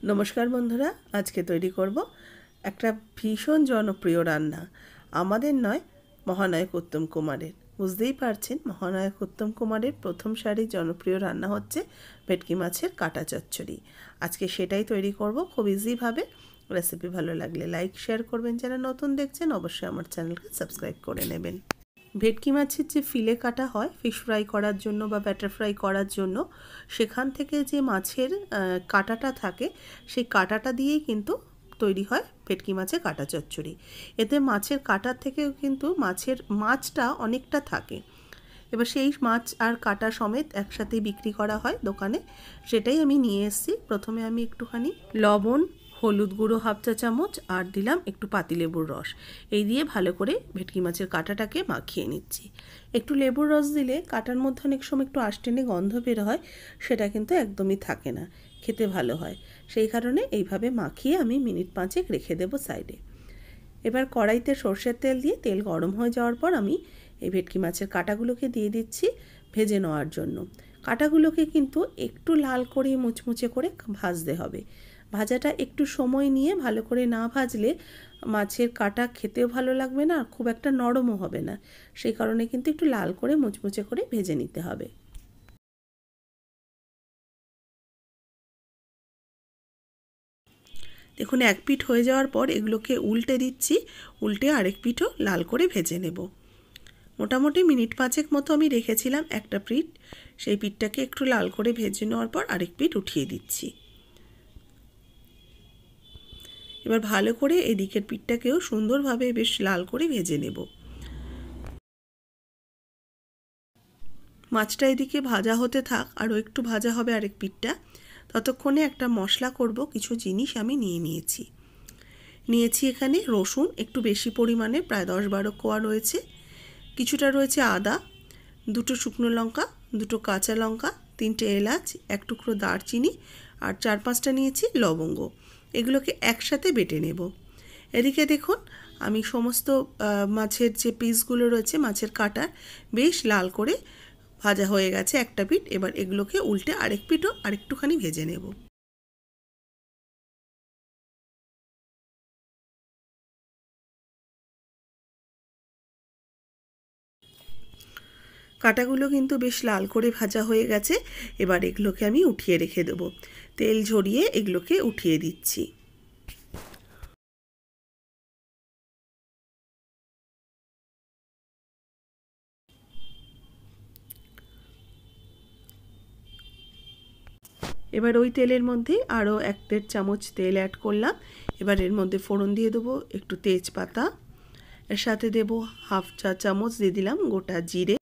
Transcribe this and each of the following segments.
नमस्कार बंधुरा आज के तैरी करब एक भीषण जनप्रिय रान्ना आमादेर नय महानायक उत्तम कुमारेर बुझतेई पारछेन महानायक उत्तम कुमारेर प्रथम सारिर जनप्रिय रान्ना हच्छे भेटकी माछेर काटा चच्चड़ी। आज के सेटाई तैरी करब खूब इजी भावे। रेसिपि भालो लागले लाइक शेयर करबेन, जारा नतुन देखछेन अवश्यई आमार चैनलके सबस्क्राइब करे नेबेन। भेटकी माछेर जे फिले काटा हय फिश फ्राई करार जोन्नो बा बैटार फ्राई करार जोन्नो सेखान थेके जे माछेर काटाटा थाके सेई काटाटा दिएई किन्तु तैरी हय भेटकी माछेर काटा चच्चड़ी। एते माछेर काटार थेकेও किन्तु माछेर माछटा अनेकटा थाके। एबार सेई माछ आर काटा समेत एकसाथे बिक्री करा हय दोकाने, सेटाई आमि निये एसेछि। प्रथमे आमि एकटुखानि लवण हलुद गुड़ो हाफ चा चामच और दिलाम एकटू पातिलेबुर रस, এই দিয়ে ভালো করে ভেটকি মাছের কাঁটাটাকে মাখিয়ে নিচ্ছি। একটু লেবুর রস দিলে কাঁটার মধ্যে অনেক সময় একটু আষ্টে গন্ধ বের হয়, সেটা কিন্তু একদমই থাকে না, খেতে ভালো হয়। সেই কারণে এইভাবে মাখিয়ে আমি মিনিট 5 রেখে দেব সাইডে। এবার কড়াইতে সরষের তেল দিয়ে তেল গরম হয়ে যাওয়ার পর আমি এই ভেটকি মাছের কাঁটাগুলোকে দিয়ে দিচ্ছি ভেজে নেওয়ার জন্য। কাঁটাগুলোকে কিন্তু একটু লাল করে মুচমুচে করে ভাজতে হবে। ভাজাটা একটু সময় নিয়ে ভালো করে না ভাজলে মাছের কাঁটা খেতেও ভালো লাগবে না আর খুব একটা নরমও হবে না, সেই কারণে কিন্তু একটু লাল করে মুচমুচে করে ভেজে নিতে হবে। দেখুন এক পিঠ হয়ে যাওয়ার পর এগুলোকে উল্টে দিচ্ছি, উল্টে আরেক পিঠও লাল করে ভেজে নেব। মোটামুটি মিনিট 5 মতো আমি রেখেছিলাম একটা পিঠ, সেই পিঠটাকে একটু লাল করে ভেজে নেওয়ার পর আরেক পিঠ উঠিয়ে দিচ্ছি। এবার ভালো করে এদিকের পিঠটাকেও সুন্দরভাবে বেশ লাল করে ভেজে নেব। মাছটা এদিকে ভাজা হতে থাক, আরও একটু ভাজা হবে আরেক পিঠটা। ততক্ষণে একটা মশলা করব, কিছু জিনিস আমি নিয়েছি এখানে রসুন একটু বেশি পরিমাণে, প্রায় 10-12 কোয়া রয়েছে, কিছুটা রয়েছে আদা, দুটো শুকনো লঙ্কা, দুটো কাঁচা লঙ্কা, 3টে এলাচ, এক টুকরো দারচিনি আর 4-5টা নিয়েছি লবঙ্গ। এগুলোকে একসাথে বেটে নেব। এদিকে দেখুন আমি সমস্ত মাছের যে পিসগুলো রয়েছে মাছের কাঁটার বেশ লাল করে ভাজা হয়ে গেছে একটা পিঠ। এবার এগুলোকে উল্টে আরেক পিঠও আরেকটুখানি ভেজে নেব। কাঁটাগুলো কিন্তু বেশ লাল করে ভাজা হয়ে গেছে। এবার এগুলোকে আমি উঠিয়ে রেখে দেব। তেল ঝরিয়ে এগুলোকে উঠিয়ে দিচ্ছি। এবার ওই তেলের মধ্যে আরও 1-1.5 চামচ তেল অ্যাড করলাম। এবার এর মধ্যে ফোড়ন দিয়ে দেবো একটু তেজপাতা, এর সাথে দেব হাফ চা চামচ দিয়ে দিলাম গোটা জিরে।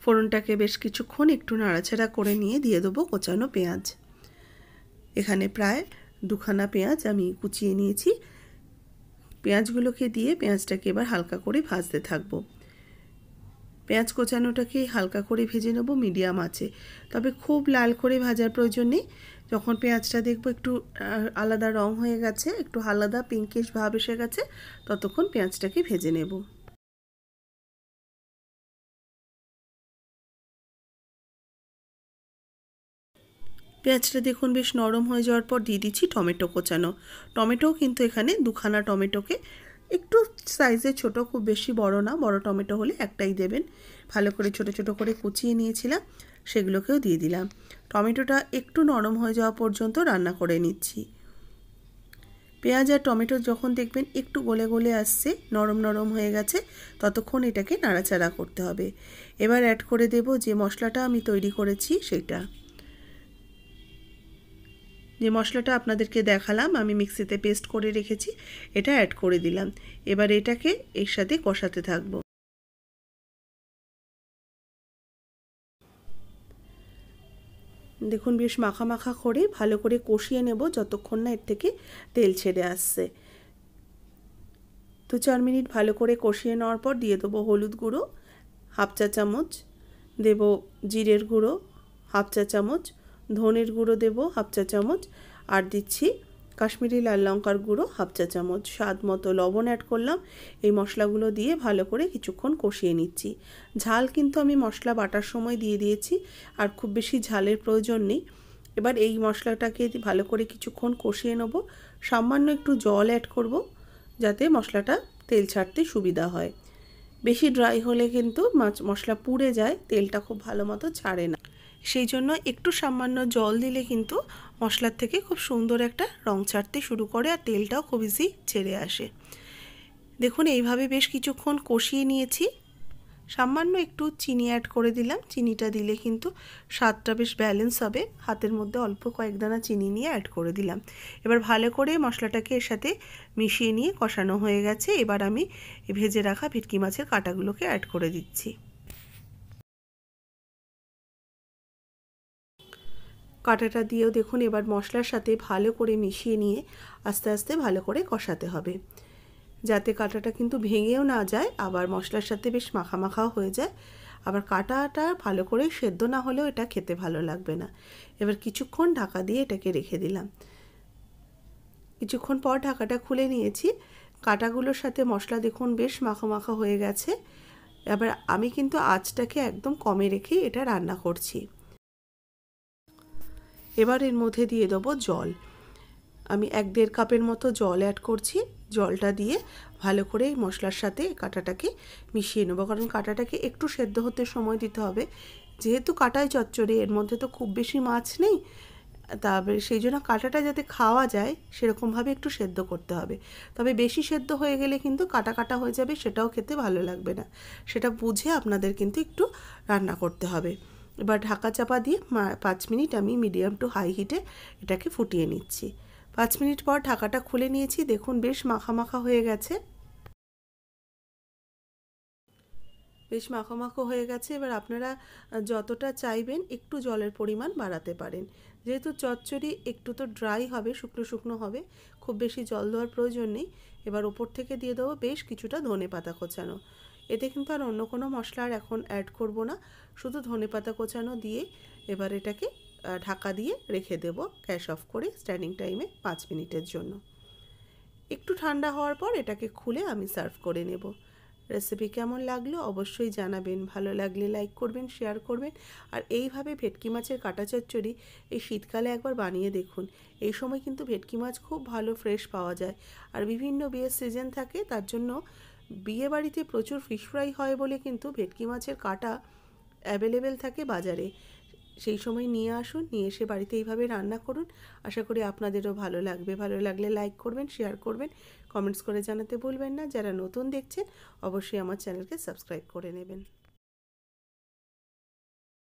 ফোড়নটাকে বেশ কিছুক্ষণ একটু নাড়াচাড়া করে নিয়ে দিয়ে দেবো কোচানো পেঁয়াজ। এখানে প্রায় 2খানা পেঁয়াজ আমি কুচিয়ে নিয়েছি। পেঁয়াজগুলোকে দিয়ে পেঁয়াজটাকে এবার হালকা করে ভাজতে থাকবো। পেঁয়াজ কোচানোটাকে হালকা করে ভেজে নেব মিডিয়াম আঁচে, তবে খুব লাল করে ভাজার প্রয়োজন নেই। যখন পেঁয়াজটা দেখব একটু আলাদা রং হয়ে গেছে, একটু আলাদা পিঙ্কিশ ভাব এসে গেছে, ততক্ষণ পেঁয়াজটাকে ভেজে নেব। পেঁয়াজটা দেখুন বেশ নরম হয়ে যাওয়ার পর দিয়ে দিচ্ছি টমেটো কোচানো। টমেটোও কিন্তু এখানে 2খানা টমেটোকে একটু সাইজে ছোট, খুব বেশি বড় না, বড় টমেটো হলে একটাই দেবেন। ভালো করে ছোট ছোট করে কুচিয়ে নিয়েছিলাম, সেগুলোকেও দিয়ে দিলাম। টমেটোটা একটু নরম হয়ে যাওয়া পর্যন্ত রান্না করে নিচ্ছি। পেঁয়াজ আর টমেটো যখন দেখবেন একটু গলে গলে আসছে, নরম নরম হয়ে গেছে, ততক্ষণ এটাকে নাড়াচাড়া করতে হবে। এবার অ্যাড করে দেব যে মশলাটা আমি তৈরি করেছি সেটা। যে মশলাটা আপনাদেরকে দেখালাম আমি মিক্সিতে পেস্ট করে রেখেছি, এটা অ্যাড করে দিলাম। এবার এটাকে এর সাথে কষাতে থাকবো। দেখুন বেশ মাখা মাখা করে ভালো করে কষিয়ে নেব যতক্ষণ না এর থেকে তেল ছেড়ে আসছে। 2-4 মিনিট ভালো করে কষিয়ে নেওয়ার পর দিয়ে দেবো হলুদ গুঁড়ো হাফ চা চামচ, দেব জিরের গুঁড়ো হাফ চা চামচ, ধনের গুঁড়ো দেব হাফ চা চামচ, আর দিচ্ছি কাশ্মীরি লাল লঙ্কার গুঁড়ো হাফ চা চামচ, স্বাদ মতো লবণ অ্যাড করলাম। এই মশলাগুলো দিয়ে ভালো করে কিছুক্ষণ কষিয়ে নিচ্ছি। ঝাল কিন্তু আমি মশলা বাটার সময় দিয়ে দিয়েছি, আর খুব বেশি ঝালের প্রয়োজন নেই। এবার এই মশলাটাকে ভালো করে কিছুক্ষণ কষিয়ে নেব। সামান্য একটু জল অ্যাড করব যাতে মশলাটা তেল ছাড়তে সুবিধা হয়। বেশি ড্রাই হলে কিন্তু মশলা পুড়ে যায়, তেলটা খুব ভালো মতো ছাড়ে না। সেই জন্য একটু সামান্য জল দিলে কিন্তু মশলার থেকে খুব সুন্দর একটা রং ছাড়তে শুরু করে আর তেলটাও খুব ইজি ছেড়ে আসে। দেখুন এইভাবে বেশ কিছুক্ষণ কষিয়ে নিয়েছি। সামান্য একটু চিনি অ্যাড করে দিলাম। চিনিটা দিলে কিন্তু স্বাদটা বেশ ব্যালেন্স হবে। হাতের মধ্যে অল্প কয়েক দানা চিনি নিয়ে অ্যাড করে দিলাম। এবার ভালো করে মশলাটাকে এর সাথে মিশিয়ে নিয়ে কষানো হয়ে গেছে। এবার আমি ভেজে রাখা ভেটকি মাছের কাঁটাগুলোকে অ্যাড করে দিচ্ছি। কাঁটাটা দিয়েও দেখুন এবার মশলার সাথে ভালো করে মিশিয়ে নিয়ে আস্তে আস্তে ভালো করে কষাতে হবে, যাতে কাঁটাটা কিন্তু ভেঙেও না যায়, আবার মশলার সাথে বেশ মাখা মাখাও হয়ে যায়। আবার কাঁটাটা ভালো করে সেদ্ধ না হলেও এটা খেতে ভালো লাগবে না। এবার কিছুক্ষণ ঢাকা দিয়ে এটাকে রেখে দিলাম। কিছুক্ষণ পর ঢাকাটা খুলে নিয়েছি। কাঁটাগুলোর সাথে মশলা দেখুন বেশ মাখা মাখা হয়ে গেছে। এবার আমি কিন্তু আঁচটাকে একদম কমে রেখেই এটা রান্না করছি। এবার এর মধ্যে দিয়ে দেবো জল। আমি 1-1.5 কাপের মতো জল অ্যাড করছি। জলটা দিয়ে ভালো করে মশলার সাথে কাঁটাটাকে মিশিয়ে নেবো, কারণ কাঁটাটাকে একটু সেদ্ধ হতে সময় দিতে হবে। যেহেতু কাঁটায় চচ্চড়ি, এর মধ্যে তো খুব বেশি মাছ নেই, তবে সেই জন্য কাঁটাটা যাতে খাওয়া যায় সেরকমভাবে একটু সেদ্ধ করতে হবে। তবে বেশি সেদ্ধ হয়ে গেলে কিন্তু কাটা কাটা হয়ে যাবে, সেটাও খেতে ভালো লাগবে না। সেটা বুঝে আপনাদের কিন্তু একটু রান্না করতে হবে। এবার ঢাকা চাপা দিয়ে 5 মিনিট আমি মিডিয়াম টু হাই হিটে এটাকে ফুটিয়ে নিচ্ছি। 5 মিনিট পর ঢাকাটা খুলে নিয়েছি। দেখুন বেশ মাখা মাখা হয়ে গেছে, বেশ মাখো মাখো হয়ে গেছে। এবার আপনারা যতটা চাইবেন একটু জলের পরিমাণ বাড়াতে পারেন। যেহেতু চচ্চড়ি একটু তো ড্রাই হবে, শুকনো শুকনো হবে, খুব বেশি জল দেওয়ার প্রয়োজন নেই। এবার ওপর থেকে দিয়ে দেবো বেশ কিছুটা ধনেপাতা কোচানো। এতে কিন্তু আর অন্য কোনো মশলা আর এখন অ্যাড করব না, শুধু ধনেপাতা কোচানো দিয়ে এবার এটাকে ঢাকা দিয়ে রেখে দেব গ্যাস অফ করে স্ট্যান্ডিং টাইমে 5 মিনিটের জন্য। একটু ঠান্ডা হওয়ার পর এটাকে খুলে আমি সার্ভ করে নেব। রেসিপি কেমন লাগলো অবশ্যই জানাবেন। ভালো লাগলে লাইক করবেন, শেয়ার করবেন। আর এইভাবে ভেটকি মাছের কাঁটা চচ্চড়ি এই শীতকালে একবার বানিয়ে দেখুন। এই সময় কিন্তু ভেটকি মাছ খুব ভালো ফ্রেশ পাওয়া যায়। আর বিভিন্ন বিয়ের সিজন থাকে, তার জন্য বিয়ে বাড়িতে প্রচুর ফিশ ফ্রাই হয় বলে কিন্তু ভেটকি মাছের কাঁটা অ্যাভেলেবেল থাকে বাজারে। সেই সময় নিয়ে আসুন, নিয়ে এসে বাড়িতে এইভাবে রান্না করুন। আশা করি আপনাদেরও ভালো লাগবে। ভালো লাগলে লাইক করবেন, শেয়ার করবেন, কমেন্টস করে জানাতে ভুলবেন না। যারা নতুন দেখছেন অবশ্যই আমার চ্যানেলকে সাবস্ক্রাইব করে নেবেন।